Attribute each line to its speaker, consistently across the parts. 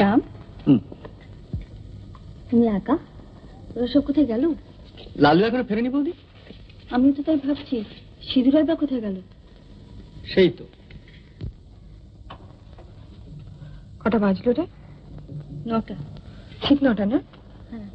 Speaker 1: শ্যাম, তুমি একা? ওরা সব কোথায় গেল?
Speaker 2: লালু এখনো ফেরেনি বৌদি।
Speaker 1: আমিও তো তাই ভাবছি, সিঁদুর বা কোথায় গেল?
Speaker 2: সেই তো।
Speaker 3: কটা বাজলো রে?
Speaker 1: 9টা।
Speaker 3: ঠিক 9টা না?
Speaker 1: হ্যাঁ।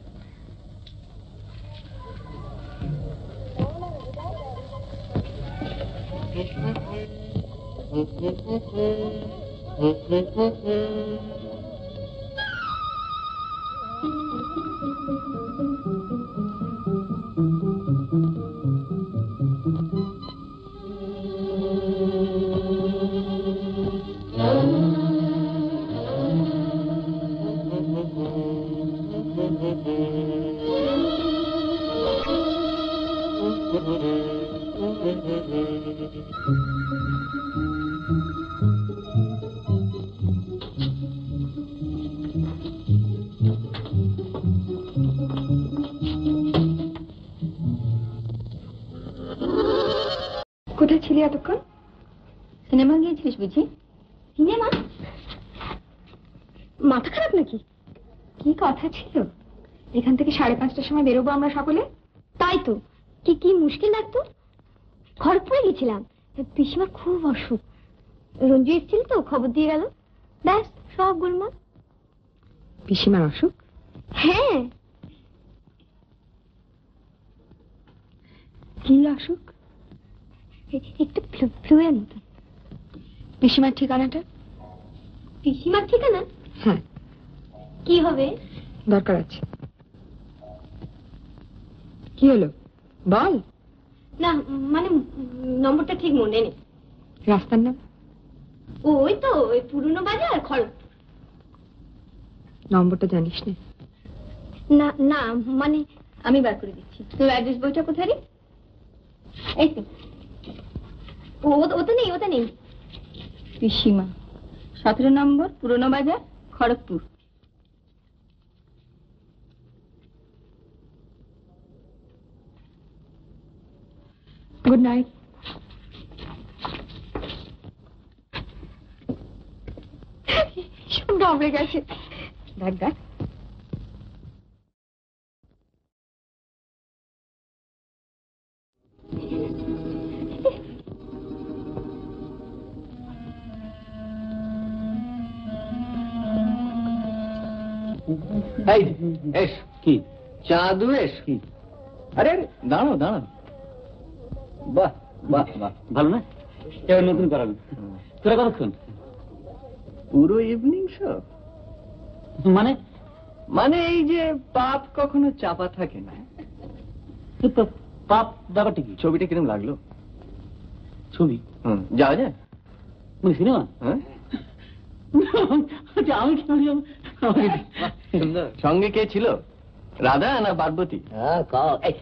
Speaker 3: কোথায় ছিলি এতক্ষণ?
Speaker 1: সিনেমা গিয়েছিলিস বুঝি?
Speaker 3: সিনেমা? মাথা খারাপ নাকি? কি কথা ছিল, এখান থেকে 5:30টার সময় বেরোবো আমরা সকলে।
Speaker 1: তাই তো, কি মুশকিল লাগতো। খড়গপুরে গেছিলাম, পিসিমার খুব অসুখ। রঞ্জু এসেছিল তো, খবর দিয়ে গেল, ব্যাস সব গোলমাল।
Speaker 3: পিসিমার অসুখ?
Speaker 1: হ্যাঁ।
Speaker 3: কি অসুখ?
Speaker 1: একটু ফ্লুয়ের মতো।
Speaker 3: পিসিমার ঠিকানাটা?
Speaker 1: পিসিমার ঠিকানা?
Speaker 3: হ্যাঁ।
Speaker 1: কি হবে?
Speaker 3: দরকার আছে। কি হলো বল।
Speaker 1: না মানে নম্বরটা ঠিক মনে নেই।
Speaker 3: রাস্তার নাম?
Speaker 1: ওই তো, ওই পুরনো বাজার, খড়গপুর।
Speaker 3: নম্বরটা জানিস না?
Speaker 1: না না, মানে আমি বার করে দিচ্ছি। তোর অ্যাড্রেস বইটা কোথায় রে? এই তো। ওটা নেই। পিসিমা, 17 নম্বর, পুরনো বাজার, খড়গপুর।
Speaker 3: Good night. সব ডবলে গেছে। দেখ
Speaker 2: এস কি চাঁদু, এস কি? আরে দাঁড়াও দাঁড়াও। বাহ বাহ বাহ, ভালো না? এবার নতুন করাবে। তোরা কতক্ষণ? পুরো ইভিনিং শো। মানে মানে এই যে পাপ কখনো চাপা থাকে না। পাপ ব্যাপারটা কি? ছবিটা কিরম লাগলো? ছবি যাওয়া যায় মানে সিনেমা? হ্যাঁ। আমি সঙ্গে কে ছিল? রাধা না পার্বতী?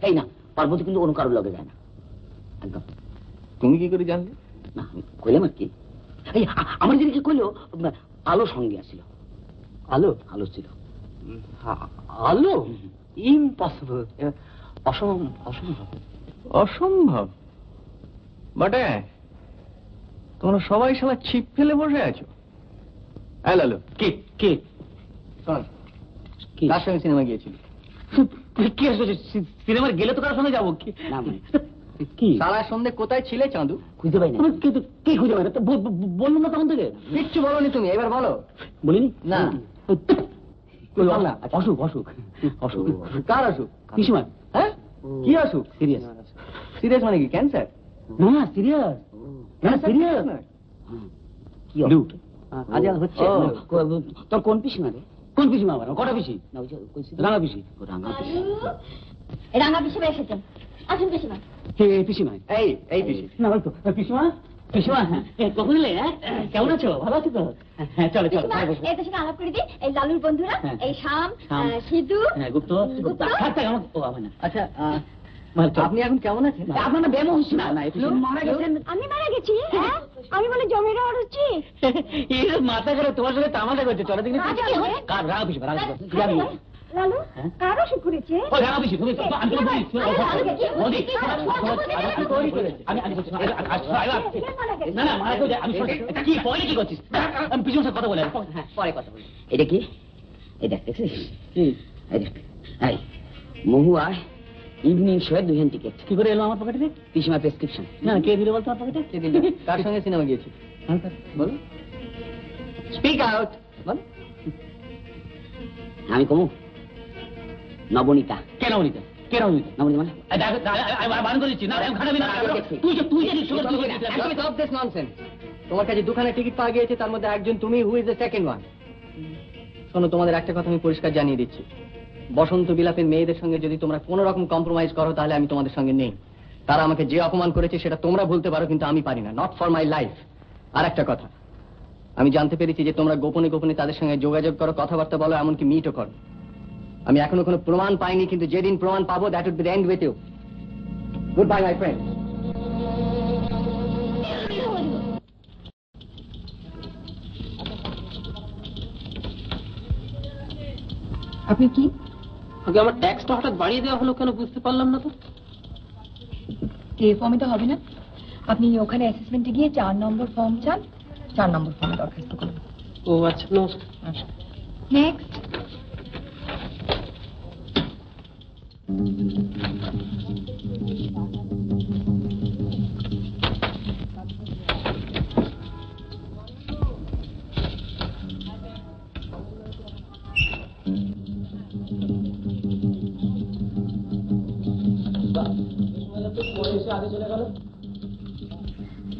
Speaker 4: এই না, পার্বতী কিন্তু অন্য কারোর লগে যায় না একদম।
Speaker 2: তুমি কি করে জানলে?
Speaker 4: না কইলাম আর কি। এই আমার দিকে কইলো আলো সঙ্গে আসছিল।
Speaker 2: আলো?
Speaker 4: আলো ছিল।
Speaker 2: আলো? ইম্পসিবল। অসম্ভব। অসম্ভব বটে। তোমরা সবাই শালা ছিপ ফেলে বসে আছো। লালু কে কে কার সঙ্গে সিনেমা গিয়েছিল? সিনেমার গেলে তো কার সঙ্গে যাবো? কি সারা সন্ধ্যে কোথায় ছিলে চাঁদু?
Speaker 4: খুঁজে পাই না। কে খুঁজে পাই না? বললো না তখন থেকে?
Speaker 2: কিচ্ছু বলোনি তুমি, এবার বলো।
Speaker 4: বলিনি
Speaker 2: না।
Speaker 4: অসুখ অসুখ অসুখ।
Speaker 2: কার অসুখ?
Speaker 4: পিসিমার।
Speaker 2: হ্যাঁ, কি অসুখ?
Speaker 4: সিরিয়াস।
Speaker 2: সিরিয়াস মানে কি? ক্যান্সার?
Speaker 4: না না সিরিয়াস। সিরিয়াস না। কি অসুখ? আজ হচ্ছে। তোর কোন পিসিমা রে? কোন পিসিমা? আবার কটা পিসি? না ওই রাঙা পিসি। রাঙা পিসি।
Speaker 1: রাঙা পিসিমা এসেছেন। আসুন পিসিমা।
Speaker 4: পিসিমা
Speaker 2: এই পিসি
Speaker 4: না বলতো পিসিমা। পিসিমা কখন এলে? কেমন আছো? ভালো আছো তো? হ্যাঁ চলো চলো।
Speaker 1: এদের সঙ্গে আলাপ করে দিই। এই লালুর বন্ধুরা, এই শাম, সিধু,
Speaker 4: গুপ্ত।
Speaker 2: আচ্ছা আপনি এখন কেমন আছেন?
Speaker 4: আপনার না ব্যায়াম হচ্ছে না?
Speaker 1: মারা গেছেন। আমি মারা গেছি? আমি বলে জমির আর হচ্ছি।
Speaker 4: মাথা করে তোমার সঙ্গে তামাশা করছে। চলো দেখি। রাঙা পিসিমা।
Speaker 1: লালু
Speaker 2: হ্যাঁ?
Speaker 1: কার অসুখ করেছে?
Speaker 2: ও রাঙা পিসি, তুমি আমি তো বলি, বলি, না না মারা কেউ আমি কি পরে কি করছিস? আমি পিছনে কথা বলে
Speaker 4: হ্যাঁ পরে কথা বলি। এটা কি? এই দেখ দেখছিস?
Speaker 2: কি
Speaker 4: এই দেখ, এই মহুয়া ইভিনিং শো এর 2 টিকিট।
Speaker 2: কি করে এলো আমার পকেটে?
Speaker 4: পিসিমার প্রেসক্রিপশন।
Speaker 2: না কে দিলে বলতো আমার পকেটে?
Speaker 4: কে দিল?
Speaker 2: কার সঙ্গে সিনেমা গিয়েছি? বলো, স্পিক আউট, বল।
Speaker 4: আমি কমু নবনীতা।
Speaker 2: কেন নবনীতা? কে নবনীতা?
Speaker 4: নবনীতা মানে
Speaker 2: বারণ করেছি না, আমি খারাপ না। তুই জানিস
Speaker 5: তোমার কাছে 2খানা টিকিট পাওয়া গিয়েছে, তার মধ্যে একজন তুমি, who is the second one. শোনো, তোমাদের একটা কথা আমি পরিষ্কার জানিয়ে দিচ্ছি, বসন্ত বিলাপের মেয়েদের সঙ্গে যদি তোমরা কোনো রকম কম্প্রোমাইজ করো তাহলে আমি তোমাদের সঙ্গে নেই। তারা আমাকে যে অপমান করেছে সেটা তোমরা ভুলতে পারো, কিন্তু আমি পারি না, নট ফর মাই লাইফ। আর একটা কথা, আমি জানতে পেরেছি যে তোমরা গোপনে গোপনে তাদের সঙ্গে যোগাযোগ করো, কথাবার্তা বলো, এমনকি মিটও করো। আমি এখনো কোনো প্রমাণ পাইনি, কিন্তু যেদিন প্রমাণ পাবো that would be the end with you. Goodbye my friend.
Speaker 3: আপনি কি?
Speaker 5: আগে আমার ট্যাক্সটা হঠাৎ বাড়িয়ে দেওয়া হলো কেন বুঝতে পারলাম না তো।
Speaker 3: এ ফর্মে তো হবে না, আপনি ওখানে অ্যাসেসমেন্টে গিয়ে 4 নম্বর ফর্ম চান, 4 নম্বর ফর্মে দরখাস্ত করুন।
Speaker 5: ও আচ্ছা, নমস্কার।
Speaker 3: নেক্সট।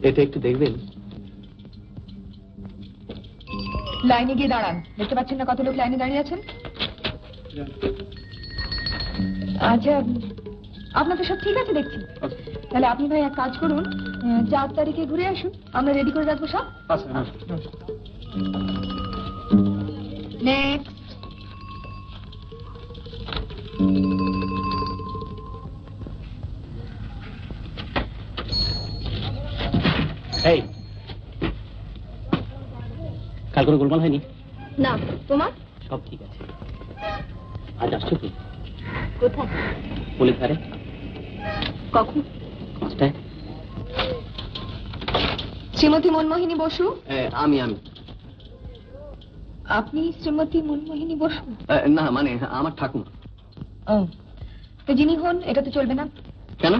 Speaker 5: এটা একটু দেখবেন।
Speaker 3: লাইনে গিয়ে দাঁড়ান, দেখতে পাচ্ছেন না কত লোক লাইনে দাঁড়িয়ে আছেন? আচ্ছা, আপনার তো সব ঠিক আছে দেখছি। তাহলে আপনি ভাই এক কাজ করুন, 4 তারিখে ঘুরে আসুন, আমরা রেডি করে রাখবো সব। নেক্সট।
Speaker 2: এই কাল কোনো গোলমাল হয়নি?
Speaker 1: না, তোমার?
Speaker 2: সব ঠিক আছে। আজ আসছো কি?
Speaker 1: কোথায়?
Speaker 2: পুলিশ ধারে।
Speaker 1: কখন?
Speaker 2: 5টায়।
Speaker 3: শ্রীমতী মনমোহিনী বসু।
Speaker 5: আমি
Speaker 3: আপনি শ্রীমতী মনমোহিনী বসু?
Speaker 5: না, মানে আমার ঠাকুমা।
Speaker 3: ও, তো যিনি হন এটা তো চলবে না,
Speaker 5: কেন?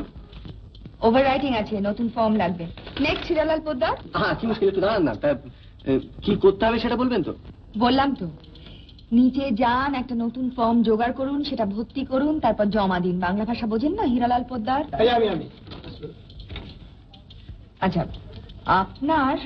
Speaker 3: ওভার রাইটিং আছে, নতুন ফর্ম লাগবে। নেক্সট হিরালাল পোদ্দার।
Speaker 5: হ্যাঁ, কি মুশকিল, একটু দাঁড়ান না। তা কি করতে হবে সেটা বলবেন তো?
Speaker 3: বললাম তো, নিচে যান, একটা নতুন ফর্ম জোগাড় করুন, সেটা ভর্তি করুন, তারপর জমা দিন। বাংলা ভাষা বোঝেন না হিরালাল পোদ্দার?
Speaker 5: আমি
Speaker 3: আচ্ছা, আপনার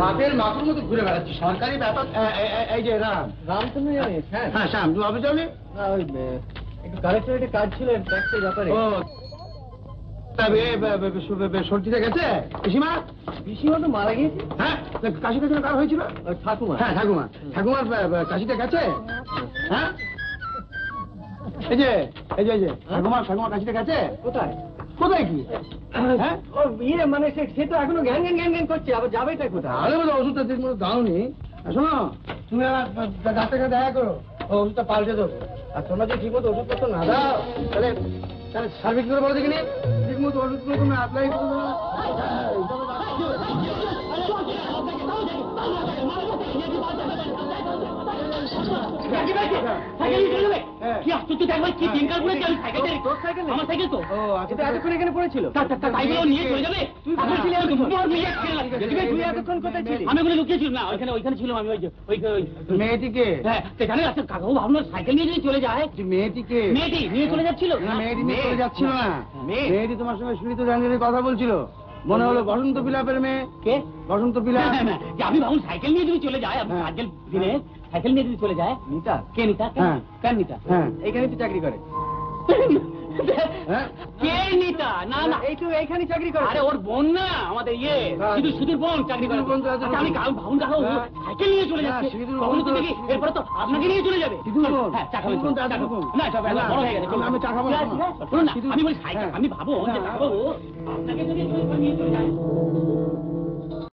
Speaker 6: রাতের মাথুর মতো ঘুরে বেড়াচ্ছি, সরকারি ব্যাপার। এই যে
Speaker 5: রাম তুমি জানিস? হ্যাঁ,
Speaker 6: হ্যাঁ শ্যাম, তুমি অফিস যাওনি?
Speaker 5: না, ওই একটু কালেক্টরেটে কাজ ছিল ট্যাক্সের ব্যাপারে।
Speaker 6: ও সর্দিতে গেছে পিসিমা?
Speaker 5: পিসিমা তো মারা গিয়েছে।
Speaker 6: হ্যাঁ, কাশি কাশি কার হয়েছিল?
Speaker 5: ওই ঠাকুমা।
Speaker 6: হ্যাঁ ঠাকুমা, ঠাকুমার কাশিতে গেছে। হ্যাঁ, এই যে ঠাকুমার কাশিতে গেছে।
Speaker 5: কোথায়?
Speaker 6: কোথায় কি? হ্যাঁ,
Speaker 5: ও ইয়ে মানে সে তো এখনো জ্ঞান জ্ঞান জ্ঞান জ্ঞান করছে, আবার যাবেটা কোথায়?
Speaker 6: তাহলে বলে ওষুধটা ঠিক মতো দাওনি। শোনো, তুমি আমার ডাক্তারকে দেখা করো, ও ওষুধটা পাল্টে দেবো। আর তোমরা যদি ঠিক মতো ওষুধপত্র না দাও তাহলে সার্ভিস করে বলো দেখিনি, ঠিক মতো ওষুধগুলো তুমি অ্যাপ্লাই করো।
Speaker 2: সাইকেল নিয়ে চলে যাবে? কি আশ্চর্য দেখবে, কি দিনকাল পড়েছে, আমি সাইকেল চালাই।
Speaker 5: তোর সাইকেল নেই?
Speaker 2: আমার সাইকেল তো।
Speaker 5: ও আচ্ছা, তো এতক্ষণ এখানে পড়েছিল?
Speaker 2: তাই বলে ও নিয়ে চলে যাবে?
Speaker 5: তুই
Speaker 2: আমার
Speaker 5: কোথায়
Speaker 2: ছেলে
Speaker 5: ছিলি?
Speaker 2: তোমার মেয়ে ছেলে লাগে।
Speaker 5: তুই এতক্ষণ কোথায় ছিলি?
Speaker 2: আমি ওখানে লুকিয়েছিলাম না, ওইখানে ছিলাম আমি, ওই
Speaker 6: মেয়েটিকে
Speaker 2: হ্যাঁ সেখানে আছে কাকাও ভাবলো সাইকেল নিয়ে যদি চলে যায়।
Speaker 6: মেয়েটিকে
Speaker 2: মেয়েটি নিয়ে চলে যাচ্ছিল।
Speaker 6: না, মেয়েটি নিয়ে চলে যাচ্ছিল না।
Speaker 5: মেয়ে?
Speaker 6: মেয়েটি তোমার সঙ্গে সুনীত জাহাঙ্গীরের কথা বলছিল, মনে হলো বসন্ত বিলাপের মেয়ে।
Speaker 2: কে?
Speaker 6: বসন্ত বিলাপ।
Speaker 2: যে আমি ভাবুন সাইকেল নিয়ে যদি চলে যায়,
Speaker 6: হ্যাঁ।
Speaker 2: আজকাল দিনে সাইকেল নিয়ে যদি চলে যায়।
Speaker 5: নিতা?
Speaker 2: কে নিতা?
Speaker 6: হ্যাঁ।
Speaker 2: কেন নিতা?
Speaker 6: হ্যাঁ
Speaker 5: এইখানে তো চাকরি করে।
Speaker 6: হ্যাঁ
Speaker 2: কে নিতা? না না,
Speaker 5: এই তো এইখানে চাকরি করে।
Speaker 2: আরে ওর বোন না, আমাদের
Speaker 6: হ্যাঁ।
Speaker 2: সুধীর বোন চাকরি করে।
Speaker 6: সিধুর বোন তো
Speaker 2: আচ্ছা, আমি ভাবুন কাকা
Speaker 6: হ্যাঁ।
Speaker 2: সাইকেল নিয়ে চলে যাচ্ছে,
Speaker 6: সিধুর
Speaker 2: তখন
Speaker 6: বোন
Speaker 2: তো
Speaker 6: তো-
Speaker 2: দেখি এরপরে তো আপনাকে নিয়ে চলে যাবে।
Speaker 6: সিধুর বোন?
Speaker 2: হ্যাঁ, চা খাবেন?
Speaker 6: সিধুর বোন তো
Speaker 2: চা
Speaker 6: সিধুর বোন।
Speaker 2: খাবেন? না, চা খাবেন, বড় হয়ে গেছে।
Speaker 6: আমি চা খাবো না।
Speaker 2: শুনুন না,
Speaker 6: সিধুর-
Speaker 2: আমি বলি সাইকেল,
Speaker 6: হ্যাঁ।
Speaker 2: আমি ভাবো যে
Speaker 6: হ্যাঁ।
Speaker 2: ভাবো আপনাকে যদি নিয়ে চলে যায়।